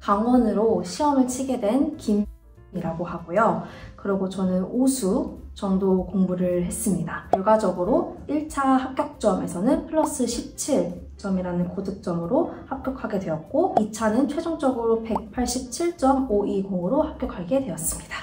강원으로 시험을 치게 된 김이라고 하고요. 그리고 저는 5수 정도 공부를 했습니다. 결과적으로 1차 합격점에서는 플러스 17점이라는 고득점으로 합격하게 되었고 2차는 최종적으로 187.520으로 합격하게 되었습니다.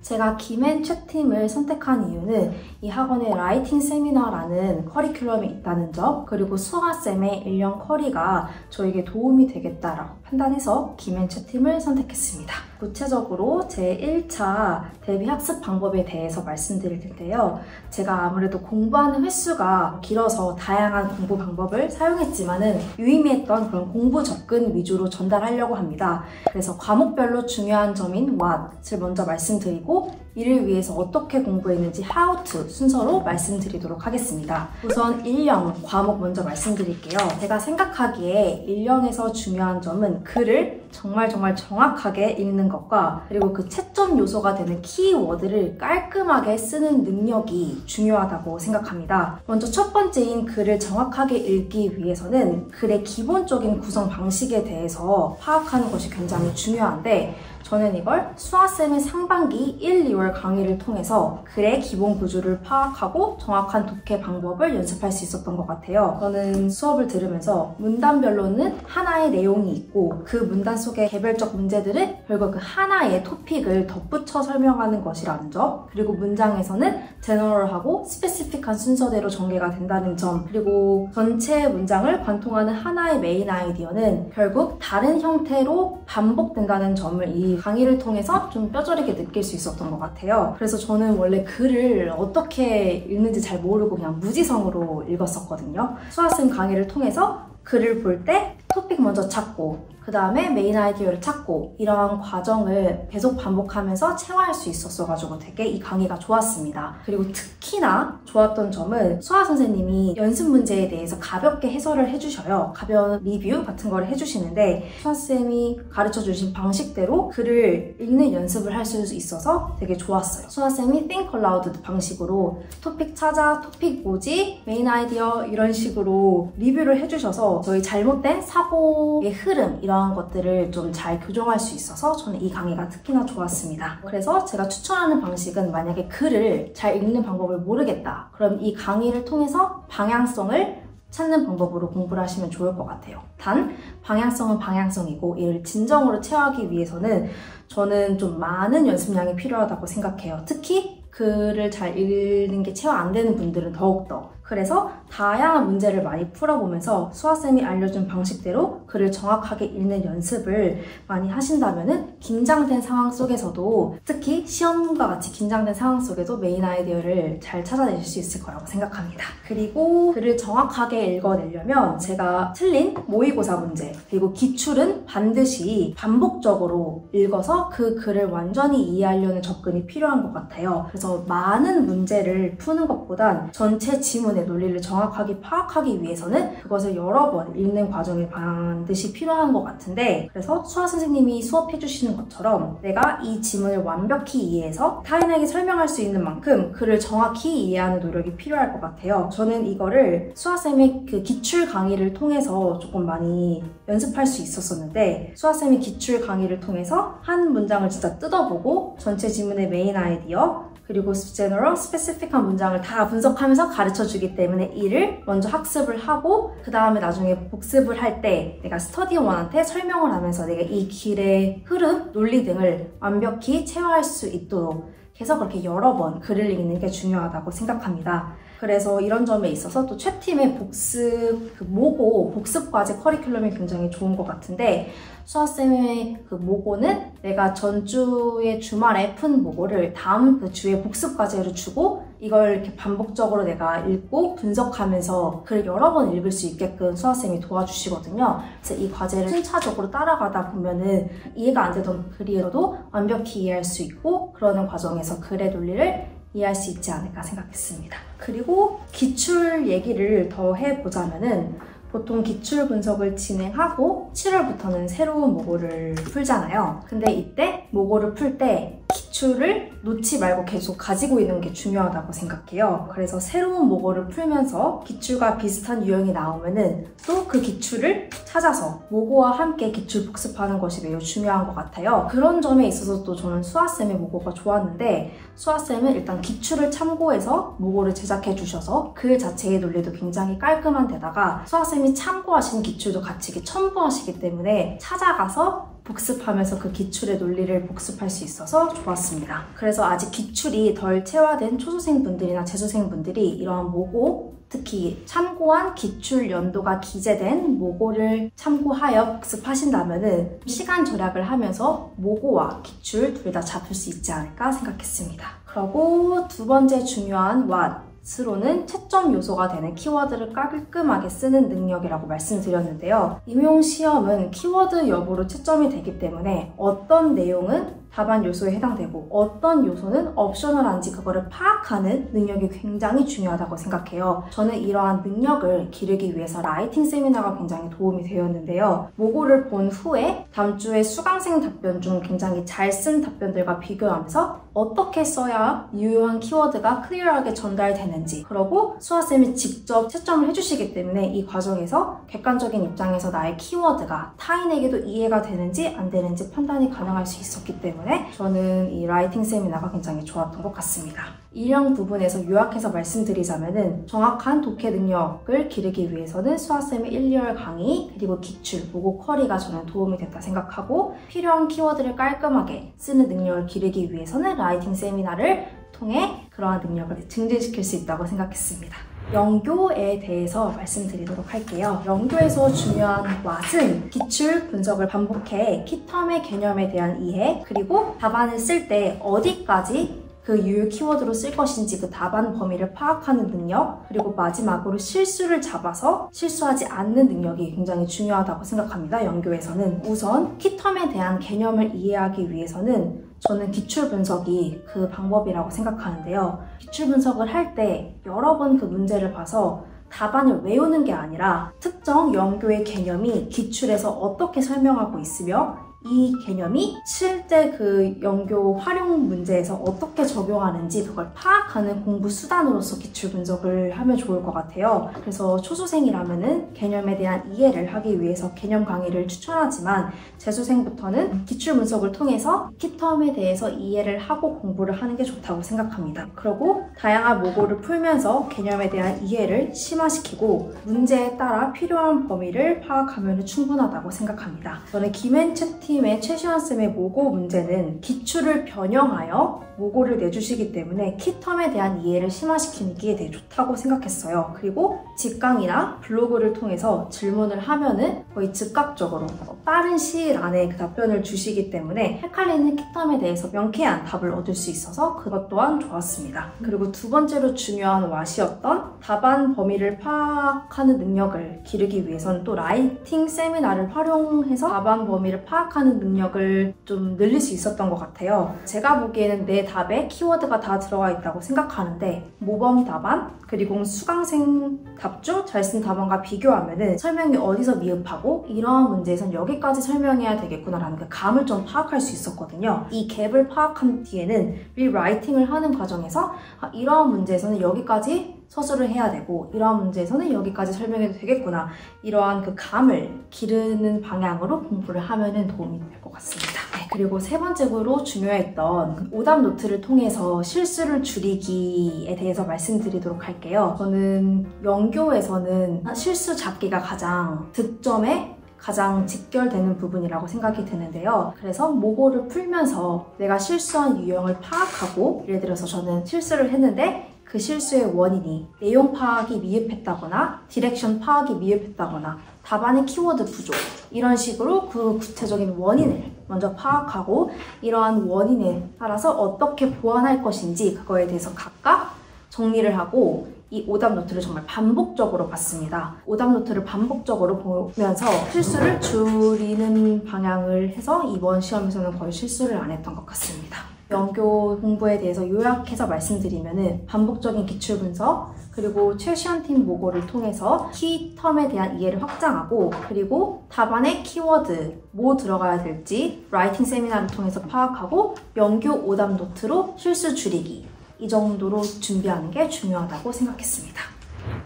제가 김앤 최팀을 선택한 이유는 이 학원에 라이팅 세미나라는 커리큘럼이 있다는 점, 그리고 수아쌤의 1년 커리가 저에게 도움이 되겠다라고 판단해서 김앤 최팀을 선택했습니다. 구체적으로 제 1차 대비 학습 방법에 대해서 말씀드릴 텐데요. 제가 아무래도 공부하는 횟수가 길어서 다양한 공부 방법을 사용했지만은 유의미했던 그런 공부 접근 위주로 전달하려고 합니다. 그래서 과목별로 중요한 점인 what을 먼저 말씀드리고 이를 위해서 어떻게 공부했는지 how to 순서로 말씀드리도록 하겠습니다. 우선 1령 과목 먼저 말씀드릴게요. 제가 생각하기에 1령에서 중요한 점은 글을 정말 정확하게 읽는 것과 그리고 그 채점 요소가 되는 키워드를 깔끔하게 쓰는 능력이 중요하다고 생각합니다. 먼저 첫 번째인 글을 정확하게 읽기 위해서는 글의 기본적인 구성 방식에 대해서 파악하는 것이 굉장히 중요한데 저는 이걸 수아쌤의 상반기 1, 2월 강의를 통해서 글의 기본 구조를 파악하고 정확한 독해 방법을 연습할 수 있었던 것 같아요. 저는 수업을 들으면서 문단별로는 하나의 내용이 있고 그 문단 속의 개별적 문제들은 결국 그 하나의 토픽을 덧붙여 설명하는 것이라는 점, 그리고 문장에서는 제너럴하고 스페시픽한 순서대로 전개가 된다는 점, 그리고 전체 문장을 관통하는 하나의 메인 아이디어는 결국 다른 형태로 반복된다는 점을 이 강의를 통해서 좀 뼈저리게 느낄 수 있었던 것 같아요. 그래서 저는 원래 글을 어떻게 읽는지 잘 모르고 그냥 무지성으로 읽었었거든요. 수아쌤 강의를 통해서 글을 볼 때 토픽 먼저 찾고 그 다음에 메인 아이디어를 찾고 이러한 과정을 계속 반복하면서 체화할 수 있었어가지고 되게 이 강의가 좋았습니다. 그리고 특히나 좋았던 점은 수아 선생님이 연습 문제에 대해서 가볍게 해설을 해주셔요. 가벼운 리뷰 같은 걸 해주시는데 수아쌤이 가르쳐주신 방식대로 글을 읽는 연습을 할 수 있어서 되게 좋았어요. 수아쌤이 think aloud 방식으로 토픽 찾아, 토픽 뭐지, 메인 아이디어 이런 식으로 리뷰를 해주셔서 저희 잘못된 사고의 흐름 이러한 것들을 좀 잘 교정할 수 있어서 저는 이 강의가 특히나 좋았습니다. 그래서 제가 추천하는 방식은 만약에 글을 잘 읽는 방법을 모르겠다. 그럼 이 강의를 통해서 방향성을 찾는 방법으로 공부를 하시면 좋을 것 같아요. 단 방향성은 방향성이고 이를 진정으로 체화하기 위해서는 저는 좀 많은 연습량이 필요하다고 생각해요. 특히 글을 잘 읽는 게 체화 안 되는 분들은 더욱더. 그래서 다양한 문제를 많이 풀어보면서 수아쌤이 알려준 방식대로 글을 정확하게 읽는 연습을 많이 하신다면은 긴장된 상황 속에서도, 특히 시험과 같이 긴장된 상황 속에도 메인 아이디어를 잘 찾아내실 수 있을 거라고 생각합니다. 그리고 글을 정확하게 읽어내려면 제가 틀린 모의고사 문제, 그리고 기출은 반드시 반복적으로 읽어서 그 글을 완전히 이해하려는 접근이 필요한 것 같아요. 그래서 많은 문제를 푸는 것보단 전체 지문의 논리를 정확하게 파악하기 위해서는 그것을 여러 번 읽는 과정이 반드시 필요한 것 같은데, 그래서 수아 선생님이 수업해주시는 것처럼 내가 이 지문을 완벽히 이해해서 타인에게 설명할 수 있는 만큼 글을 정확히 이해하는 노력이 필요할 것 같아요. 저는 이거를 수아쌤의 그 기출 강의를 통해서 조금 많이 연습할 수 있었었는데, 수아쌤이 기출 강의를 통해서 한 문장을 진짜 뜯어보고 전체 지문의 메인 아이디어 그리고 general, 스페시픽한 문장을 다 분석하면서 가르쳐주기 때문에 이를 먼저 학습을 하고 그 다음에 나중에 복습을 할 때 내가 스터디원한테 설명을 하면서 내가 이 길의 흐름, 논리 등을 완벽히 체화할 수 있도록 해서 그렇게 여러 번 글을 읽는 게 중요하다고 생각합니다. 그래서 이런 점에 있어서 또 최팀의 복습, 모고, 복습과제 커리큘럼이 굉장히 좋은 것 같은데, 수아쌤의 그 모고는 내가 전주의 주말에 푼 모고를 다음 그 주에 복습과제로 주고 이걸 이렇게 반복적으로 내가 읽고 분석하면서 글을 여러 번 읽을 수 있게끔 수아쌤이 도와주시거든요. 그래서 이 과제를 순차적으로 따라가다 보면은 이해가 안 되던 글이어도 완벽히 이해할 수 있고 그러는 과정에서 글의 논리를 이해할 수 있지 않을까 생각했습니다. 그리고 기출 얘기를 더 해보자면은 보통 기출 분석을 진행하고 7월부터는 새로운 모고를 풀잖아요. 근데 이때 모고를 풀 때 기출을 놓지 말고 계속 가지고 있는 게 중요하다고 생각해요. 그래서 새로운 모고를 풀면서 기출과 비슷한 유형이 나오면은 또 그 기출을 찾아서 모고와 함께 기출 복습하는 것이 매우 중요한 것 같아요. 그런 점에 있어서 또 저는 수아쌤의 모고가 좋았는데, 수아쌤은 일단 기출을 참고해서 모고를 제작해 주셔서 글 자체의 논리도 굉장히 깔끔한 데다가 수아쌤이 참고하신 기출도 같이 첨부하시기 때문에 찾아가서 복습하면서 그 기출의 논리를 복습할 수 있어서 좋았습니다. 그래서 아직 기출이 덜 체화된 초수생분들이나 재수생분들이 이러한 모고, 특히 참고한 기출 연도가 기재된 모고를 참고하여 복습하신다면 시간 절약을 하면서 모고와 기출 둘 다 잡을 수 있지 않을까 생각했습니다. 그리고 두 번째 중요한 what으로는 채점 요소가 되는 키워드를 깔끔하게 쓰는 능력이라고 말씀드렸는데요. 임용시험은 키워드 여부로 채점이 되기 때문에 어떤 내용은 답안 요소에 해당되고 어떤 요소는 옵셔널한지 그거를 파악하는 능력이 굉장히 중요하다고 생각해요. 저는 이러한 능력을 기르기 위해서 라이팅 세미나가 굉장히 도움이 되었는데요. 모고를 본 후에 다음 주에 수강생 답변 중 굉장히 잘 쓴 답변들과 비교하면서 어떻게 써야 유효한 키워드가 클리어하게 전달되는지, 그리고 수아쌤이 직접 채점을 해주시기 때문에 이 과정에서 객관적인 입장에서 나의 키워드가 타인에게도 이해가 되는지 안 되는지 판단이 가능할 수 있었기 때문에 저는 이 라이팅 세미나가 굉장히 좋았던 것 같습니다. 일형 부분에서 요약해서 말씀드리자면은 정확한 독해 능력을 기르기 위해서는 수아쌤의 1, 2월 강의, 그리고 기출, 모고 쿼리가 저는 도움이 됐다 생각하고, 필요한 키워드를 깔끔하게 쓰는 능력을 기르기 위해서는 라이팅 세미나를 통해 그러한 능력을 증진시킬 수 있다고 생각했습니다. 영교에 대해서 말씀드리도록 할게요. 영교에서 중요한 what은 기출 분석을 반복해 키텀의 개념에 대한 이해, 그리고 답안을 쓸 때 어디까지 그 유효 키워드로 쓸 것인지 그 답안 범위를 파악하는 능력, 그리고 마지막으로 실수를 잡아서 실수하지 않는 능력이 굉장히 중요하다고 생각합니다. 영교에서는 우선 키텀에 대한 개념을 이해하기 위해서는 저는 기출 분석이 그 방법이라고 생각하는데요. 기출 분석을 할 때 여러 번 그 문제를 봐서 답안을 외우는 게 아니라 특정 영교의 개념이 기출에서 어떻게 설명하고 있으며 이 개념이 실제 그 영교 활용 문제에서 어떻게 적용하는지 그걸 파악하는 공부 수단으로서 기출 분석을 하면 좋을 것 같아요. 그래서 초수생이라면은 개념에 대한 이해를 하기 위해서 개념 강의를 추천하지만 재수생부터는 기출 분석을 통해서 키텀에 대해서 이해를 하고 공부를 하는 게 좋다고 생각합니다. 그리고 다양한 모고를 풀면서 개념에 대한 이해를 심화시키고 문제에 따라 필요한 범위를 파악하면 충분하다고 생각합니다. 저는 김앤채 팀의 최시원쌤의 모고 문제는 기출을 변형하여 모고를 내주시기 때문에 키텀에 대한 이해를 심화시키기에 되게 좋다고 생각했어요. 그리고 직강이나 블로그를 통해서 질문을 하면은 거의 즉각적으로 빠른 시일 안에 그 답변을 주시기 때문에 헷갈리는 키텀에 대해서 명쾌한 답을 얻을 수 있어서 그것 또한 좋았습니다. 그리고 두 번째로 중요한 what이었던 답안 범위를 파악하는 능력을 기르기 위해서는 또 라이팅 세미나를 활용해서 답안 범위를 파악하는 능력을 좀 늘릴 수 있었던 것 같아요. 제가 보기에는 내 답에 키워드가 다 들어가 있다고 생각하는데 모범 답안, 그리고 수강생 답 중 잘 쓴 답안과 비교하면은 설명이 어디서 미흡하고 이러한 문제에선 여기까지 설명해야 되겠구나라는 그 감을 좀 파악할 수 있었거든요. 이 갭을 파악한 뒤에는 리라이팅을 하는 과정에서 이러한 문제에서는 여기까지 서술을 해야 되고 이러한 문제에서는 여기까지 설명해도 되겠구나, 이러한 그 감을 기르는 방향으로 공부를 하면 도움이 될 것 같습니다. 네, 그리고 세 번째로 중요했던 오답 노트를 통해서 실수를 줄이기에 대해서 말씀드리도록 할게요. 저는 영교에서는 실수 잡기가 가장 득점에 가장 직결되는 부분이라고 생각이 드는데요. 그래서 모고를 풀면서 내가 실수한 유형을 파악하고, 예를 들어서 저는 실수를 했는데 그 실수의 원인이 내용 파악이 미흡했다거나 디렉션 파악이 미흡했다거나 답안의 키워드 부족, 이런 식으로 그 구체적인 원인을 먼저 파악하고 이러한 원인에 따라서 어떻게 보완할 것인지 그거에 대해서 각각 정리를 하고 이 오답 노트를 정말 반복적으로 봤습니다. 오답 노트를 반복적으로 보면서 실수를 줄이는 방향을 해서 이번 시험에서는 거의 실수를 안 했던 것 같습니다. 연교 공부에 대해서 요약해서 말씀드리면은 반복적인 기출 분석, 그리고 최시원팀 모고를 통해서 키텀에 대한 이해를 확장하고, 그리고 답안에 키워드, 뭐 들어가야 될지 라이팅 세미나를 통해서 파악하고, 연교 오답 노트로 실수 줄이기, 이 정도로 준비하는 게 중요하다고 생각했습니다.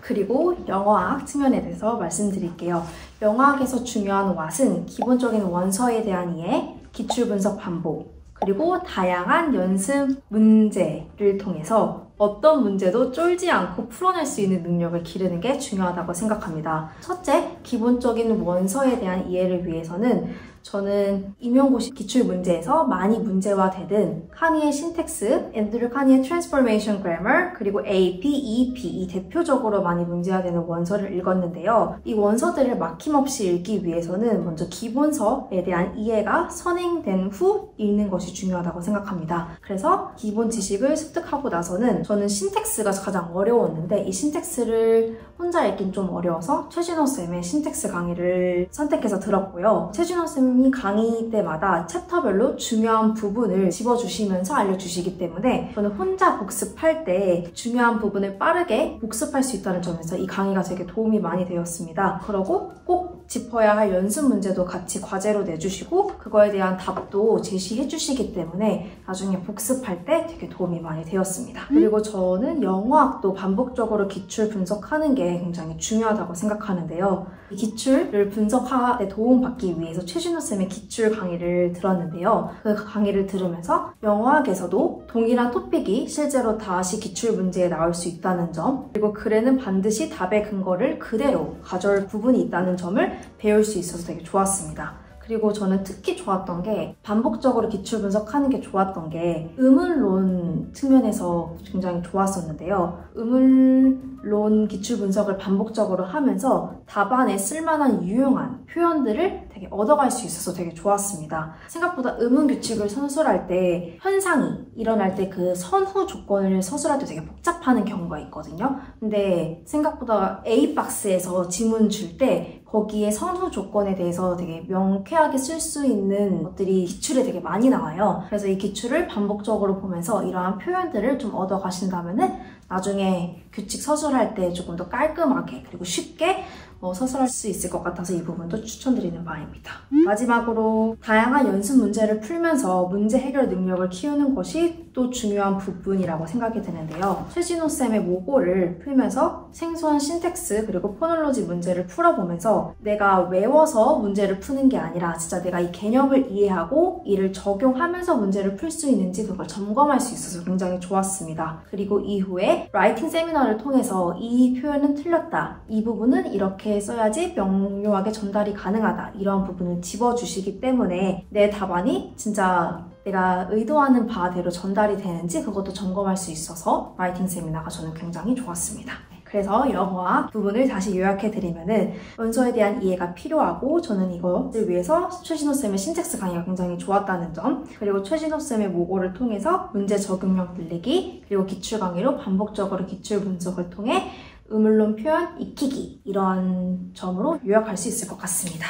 그리고 영어학 측면에 대해서 말씀드릴게요. 영어학에서 중요한 왓은 기본적인 원서에 대한 이해, 기출 분석 반복, 그리고 다양한 연습 문제를 통해서 어떤 문제도 쫄지 않고 풀어낼 수 있는 능력을 기르는 게 중요하다고 생각합니다. 첫째, 기본적인 원서에 대한 이해를 위해서는 저는 임용고시 기출 문제에서 많이 문제화되는 카니의 신텍스, 앤드류 카니의 트랜스포메이션 그래머, 그리고 AP, EP 이 대표적으로 많이 문제화되는 원서를 읽었는데요. 이 원서들을 막힘없이 읽기 위해서는 먼저 기본서에 대한 이해가 선행된 후 읽는 것이 중요하다고 생각합니다. 그래서 기본 지식을 습득하고 나서는 저는 신텍스가 가장 어려웠는데 이 신텍스를 혼자 읽긴 좀 어려워서 최진호 쌤의 신텍스 강의를 선택해서 들었고요. 최진호 쌤이 강의 때마다 챕터별로 중요한 부분을 집어주시면서 알려주시기 때문에 저는 혼자 복습할 때 중요한 부분을 빠르게 복습할 수 있다는 점에서 이 강의가 되게 도움이 많이 되었습니다. 그리고 꼭 짚어야 할 연습 문제도 같이 과제로 내주시고 그거에 대한 답도 제시해 주시기 때문에 나중에 복습할 때 되게 도움이 많이 되었습니다. 그리고 저는 영어학도 반복적으로 기출 분석하는 게 굉장히 중요하다고 생각하는데요. 이 기출을 분석하는 데 도움받기 위해서 최진호 쌤의 기출 강의를 들었는데요. 그 강의를 들으면서 영어학에서도 동일한 토픽이 실제로 다시 기출 문제에 나올 수 있다는 점, 그리고 글에는 반드시 답의 근거를 그대로 가져올 부분이 있다는 점을 배울 수 있어서 되게 좋았습니다. 그리고 저는 특히 좋았던 게 반복적으로 기출 분석하는 게 좋았던 게 의문론 측면에서 굉장히 좋았었는데요. 의문론 기출 분석을 반복적으로 하면서 답안에 쓸만한 유용한 표현들을 되게 얻어갈 수 있어서 되게 좋았습니다. 생각보다 의문 규칙을 서술할 때 현상이 일어날 때 그 선후 조건을 서술할 때 되게 복잡하는 경우가 있거든요. 근데 생각보다 A박스에서 지문 줄 때 거기에 선후 조건에 대해서 되게 명쾌하게 쓸 수 있는 것들이 기출에 되게 많이 나와요. 그래서 이 기출을 반복적으로 보면서 이러한 표현들을 좀 얻어가신다면은 나중에 규칙 서술할 때 조금 더 깔끔하게 그리고 쉽게 서술할 수 있을 것 같아서 이 부분도 추천드리는 바입니다. 마지막으로 다양한 연습 문제를 풀면서 문제 해결 능력을 키우는 것이 또 중요한 부분이라고 생각이 드는데요. 최진호 쌤의 모고를 풀면서 생소한 신텍스 그리고 포놀로지 문제를 풀어보면서 내가 외워서 문제를 푸는 게 아니라 진짜 내가 이 개념을 이해하고 이를 적용하면서 문제를 풀 수 있는지 그걸 점검할 수 있어서 굉장히 좋았습니다. 그리고 이후에 라이팅 세미나를 통해서 이 표현은 틀렸다, 이 부분은 이렇게 써야지 명료하게 전달이 가능하다, 이런 부분을 집어주시기 때문에 내 답안이 진짜 내가 의도하는 바대로 전달이 되는지 그것도 점검할 수 있어서 라이팅 세미나가 저는 굉장히 좋았습니다. 그래서 영어학 부분을 다시 요약해드리면은 원서에 대한 이해가 필요하고 저는 이것을 위해서 최진호쌤의 신텍스 강의가 굉장히 좋았다는 점, 그리고 최진호쌤의 모고를 통해서 문제 적응력 늘리기, 그리고 기출 강의로 반복적으로 기출 분석을 통해 의문론 표현 익히기, 이런 점으로 요약할 수 있을 것 같습니다.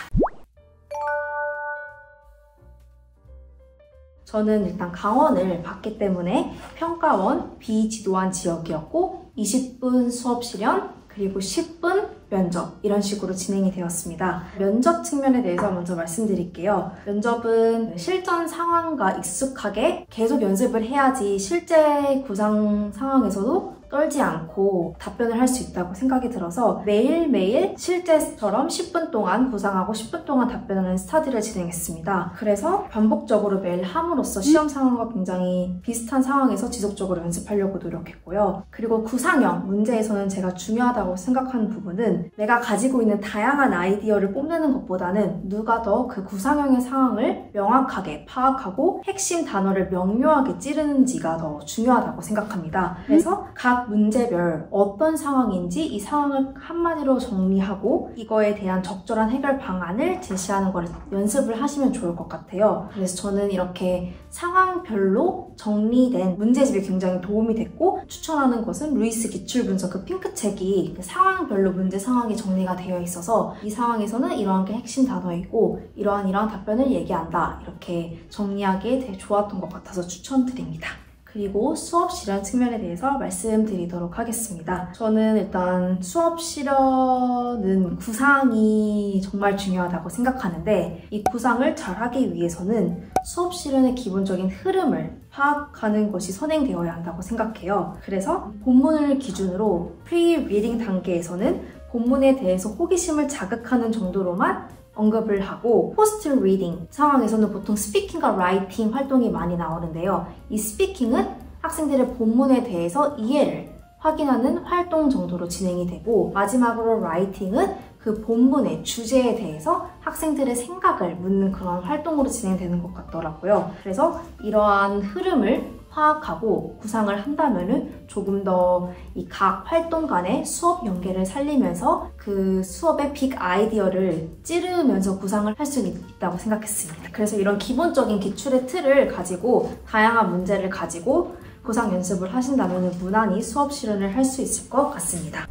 저는 일단 강원을 봤기 때문에 평가원 비지도한 지역이었고 20분 수업 실현 그리고 10분 면접, 이런 식으로 진행이 되었습니다. 면접 측면에 대해서 먼저 말씀드릴게요. 면접은 실전 상황과 익숙하게 계속 연습을 해야지 실제 구상 상황에서도 떨지 않고 답변을 할 수 있다고 생각이 들어서 매일매일 실제처럼 10분 동안 구상하고 10분 동안 답변하는 스터디를 진행했습니다. 그래서 반복적으로 매일 함으로써 시험 상황과 굉장히 비슷한 상황에서 지속적으로 연습하려고 노력했고요. 그리고 구상형 문제에서는 제가 중요하다고 생각하는 부분은 내가 가지고 있는 다양한 아이디어를 뽐내는 것보다는 누가 더 그 구상형의 상황을 명확하게 파악하고 핵심 단어를 명료하게 찌르는지가 더 중요하다고 생각합니다. 그래서 각 각 문제별 어떤 상황인지 이 상황을 한마디로 정리하고 이거에 대한 적절한 해결 방안을 제시하는 걸 연습을 하시면 좋을 것 같아요. 그래서 저는 이렇게 상황별로 정리된 문제집이 굉장히 도움이 됐고, 추천하는 것은 루이스 기출분석 그 핑크책이 상황별로 문제 상황이 정리가 되어 있어서 이 상황에서는 이러한 게 핵심 단어이고 이러한 답변을 얘기한다, 이렇게 정리하기에 되게 좋았던 것 같아서 추천드립니다. 그리고 수업 실현 측면에 대해서 말씀드리도록 하겠습니다. 저는 일단 수업 실현은 구상이 정말 중요하다고 생각하는데, 이 구상을 잘하기 위해서는 수업 실현의 기본적인 흐름을 파악하는 것이 선행되어야 한다고 생각해요. 그래서 본문을 기준으로 프리-리딩 단계에서는 본문에 대해서 호기심을 자극하는 정도로만 언급을 하고, 포스트 리딩 상황에서는 보통 스피킹과 라이팅 활동이 많이 나오는데요. 이 스피킹은 학생들의 본문에 대해서 이해를 확인하는 활동 정도로 진행이 되고, 마지막으로 라이팅은 그 본문의 주제에 대해서 학생들의 생각을 묻는 그런 활동으로 진행되는 것 같더라고요. 그래서 이러한 흐름을 파악하고 구상을 한다면은 조금 더 이 각 활동 간의 수업 연계를 살리면서 그 수업의 빅 아이디어를 찌르면서 구상을 할 수 있다고 생각했습니다. 그래서 이런 기본적인 기출의 틀을 가지고 다양한 문제를 가지고 구상 연습을 하신다면 무난히 수업 실현을 할 수 있을 것 같습니다.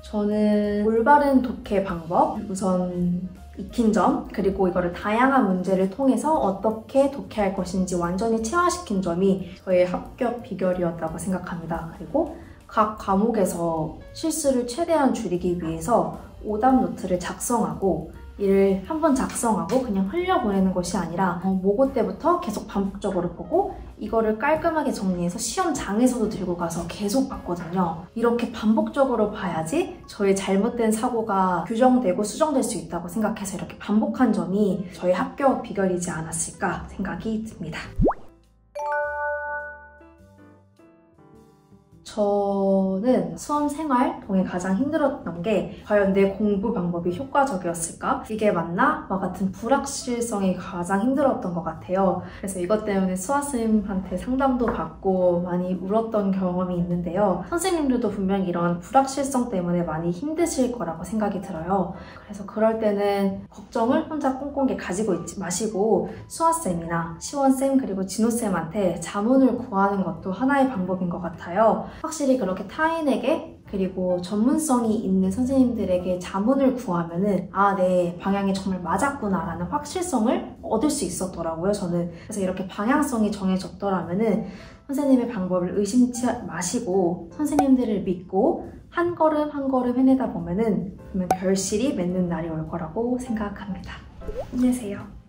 저는 올바른 독해 방법, 우선 익힌 점, 그리고 이거를 다양한 문제를 통해서 어떻게 독해할 것인지 완전히 체화시킨 점이 저의 합격 비결이었다고 생각합니다. 그리고 각 과목에서 실수를 최대한 줄이기 위해서 오답 노트를 작성하고, 이를 한번 작성하고 그냥 흘려보내는 것이 아니라 모고 때부터 계속 반복적으로 보고 이거를 깔끔하게 정리해서 시험장에서도 들고 가서 계속 봤거든요. 이렇게 반복적으로 봐야지 저의 잘못된 사고가 규정되고 수정될 수 있다고 생각해서 이렇게 반복한 점이 저의 합격 비결이지 않았을까 생각이 듭니다. 저는 수험 생활 동에 가장 힘들었던 게 과연 내 공부 방법이 효과적이었을까? 이게 맞나? 와 같은 불확실성이 가장 힘들었던 것 같아요. 그래서 이것 때문에 수아쌤한테 상담도 받고 많이 울었던 경험이 있는데요. 선생님들도 분명히 이런 불확실성 때문에 많이 힘드실 거라고 생각이 들어요. 그래서 그럴 때는 걱정을 혼자 꽁꽁히 가지고 있지 마시고 수아쌤이나 시원쌤 그리고 진호쌤한테 자문을 구하는 것도 하나의 방법인 것 같아요. 확실히 그렇게 타인에게 그리고 전문성이 있는 선생님들에게 자문을 구하면은 내 방향이 정말 맞았구나 라는 확실성을 얻을 수 있었더라고요, 저는. 그래서 이렇게 방향성이 정해졌더라면은 선생님의 방법을 의심치 마시고 선생님들을 믿고 한 걸음 한 걸음 해내다 보면은 분명 결실이 맺는 날이 올 거라고 생각합니다. 힘내세요.